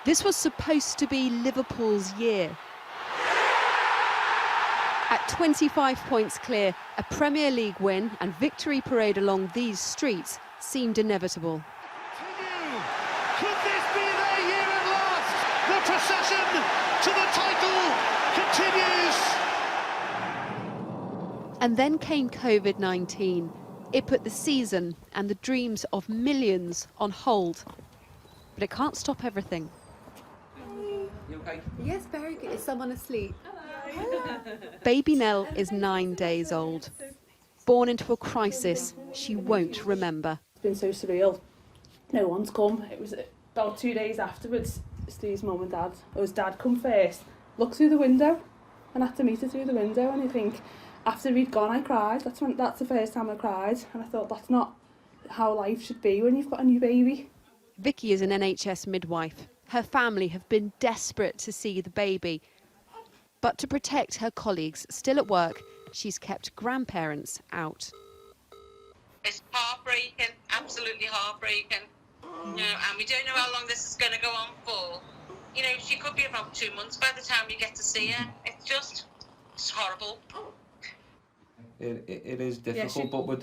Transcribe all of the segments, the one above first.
This was supposed to be Liverpool's year. At 25 points clear, a Premier League win and victory parade along these streets seemed inevitable. Could this be their year at last? The procession to the title continues. And then came COVID-19. It put the season and the dreams of millions on hold. But it can't stop everything. You okay? Yes, very good. Is someone asleep? Baby Nell is 9 days old. Born into a crisis she won't remember. It's been so surreal. No one's come. It was about 2 days afterwards, Steve's mum and dad, or his dad come first, looked through the window and had to meet her through the window, and I think after he'd gone I cried. That's the first time I cried, and I thought that's not how life should be when you've got a new baby. Vicky is an NHS midwife. Her family have been desperate to see the baby. But to protect her colleagues still at work, she's kept grandparents out. It's heartbreaking, absolutely heartbreaking. You know, and we don't know how long this is going to go on for. You know, she could be about 2 months by the time you get to see her. It's horrible. It is difficult, but we're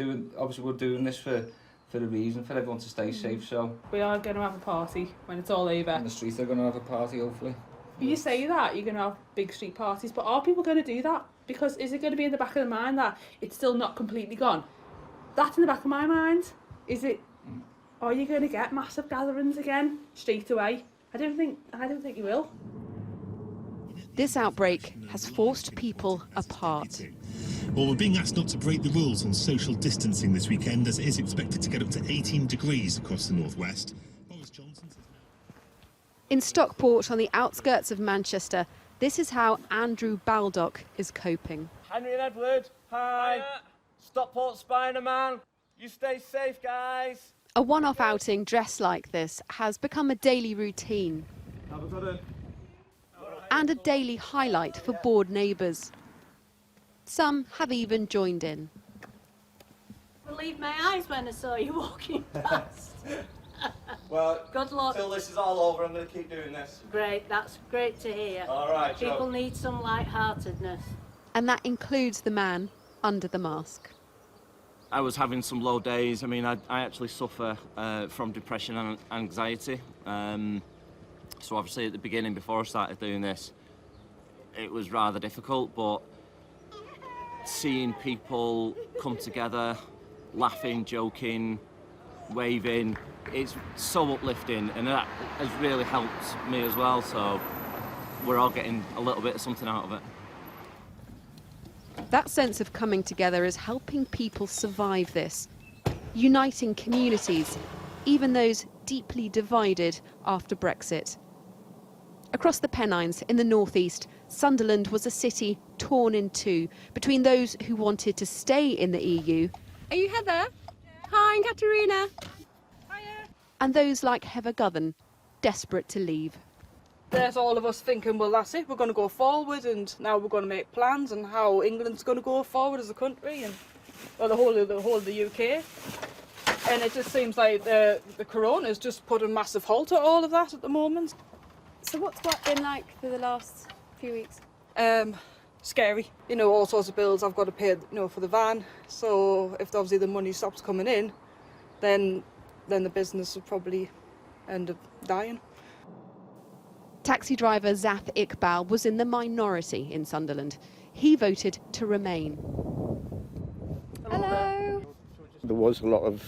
doing this for a reason, for everyone to stay safe. So We are going to have a party when it's all over. in the street they're going to have a party, hopefully. You say that, you're going to have big street parties, but are people going to do that? Because is it going to be in the back of the mind that it's still not completely gone? That's in the back of my mind. Is it? Are you going to get massive gatherings again straight away? I don't think you will. This outbreak has forced people apart. Well, we're being asked not to break the rules on social distancing this weekend, as it is expected to get up to 18 degrees across the northwest. Boris Johnson says... In Stockport, on the outskirts of Manchester, this is how Andrew Baldock is coping. Henry and Edward, hi. Stockport Spider-Man. You stay safe, guys. A one-off outing dressed like this has become a daily routine and a daily highlight for bored neighbours. Some have even joined in. I believed my eyes when I saw you walking past. Well, Good luck. till this is all over, I'm going to keep doing this. Great, that's great to hear. All right, Joe. People need some light-heartedness. And that includes the man under the mask. I was having some low days. I mean, I actually suffer from depression and anxiety. So obviously at the beginning, before I started doing this, it was rather difficult, but seeing people come together, laughing, joking, waving, it's so uplifting, and that has really helped me as well, so we're all getting a little bit of something out of it. That sense of coming together is helping people survive this, uniting communities, even those deeply divided after Brexit. Across the Pennines in the northeast, Sunderland was a city torn in two between those who wanted to stay in the EU. Are you Heather? Hi, I'm Katerina. And those like Heather Govan, desperate to leave. There's all of us thinking, well, that's it, we're going to go forward, and now we're going to make plans on how England's going to go forward as a country, and well, the whole of the UK. And it just seems like the corona's just put a massive halt to all of that at the moment. So what's work been like for the last few weeks? Scary. You know, all sorts of bills I've got to pay, you know, for the van. So if obviously the money stops coming in, then the business will probably end up dying. Taxi driver Zaf Iqbal was in the minority in Sunderland. He voted to remain. Hello. There was a lot of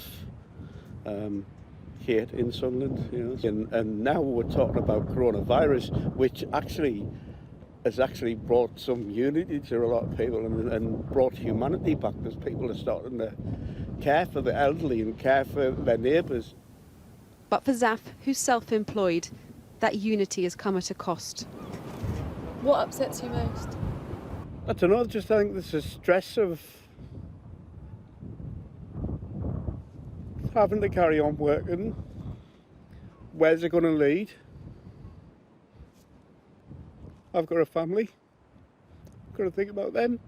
hate in Sunderland, you know, and now we're talking about coronavirus, which has actually brought some unity to a lot of people and brought humanity back, because people are starting to care for the elderly and care for their neighbours. But for Zaf, who's self-employed, that unity has come at a cost. What upsets you most? I don't know, I think there's a stress of having to carry on working. Where's it going to lead? I've got a family. I've got to think about them.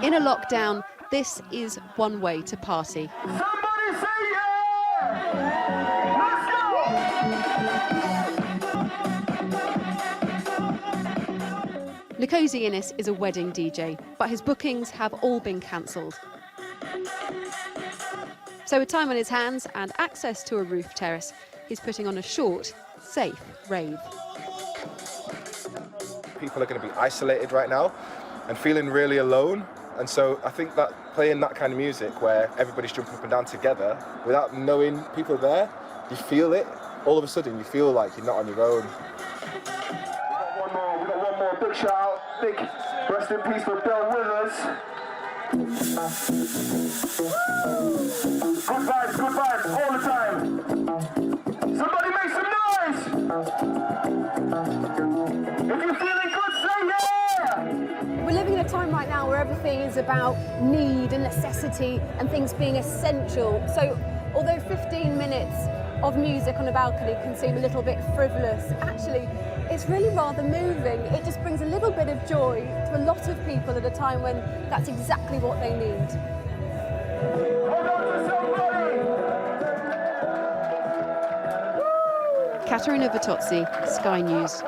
In a lockdown, this is one way to party. Somebody say yeah! Let's go! Nkosi Innes is a wedding DJ, but his bookings have all been cancelled. So with time on his hands and access to a roof terrace, he's putting on a short, safe rave. People are going to be isolated right now and feeling really alone. And so I think that playing that kind of music where everybody's jumping up and down together without knowing people are there, you feel it. All of a sudden you feel like you're not on your own. We got one more. Big shout out. Big rest in peace for Bill Withers. Good vibes all the time. Somebody make some noise! If you're feeling good, say yeah! We're living in a time right now where everything is about need and necessity and things being essential. So although 15 minutes of music on a balcony can seem a little bit frivolous, actually it's really rather moving. It just brings a little bit of joy to a lot of people at a time when that's exactly what they need. Hold on to somebody! Katerina Vitozzi, Sky News.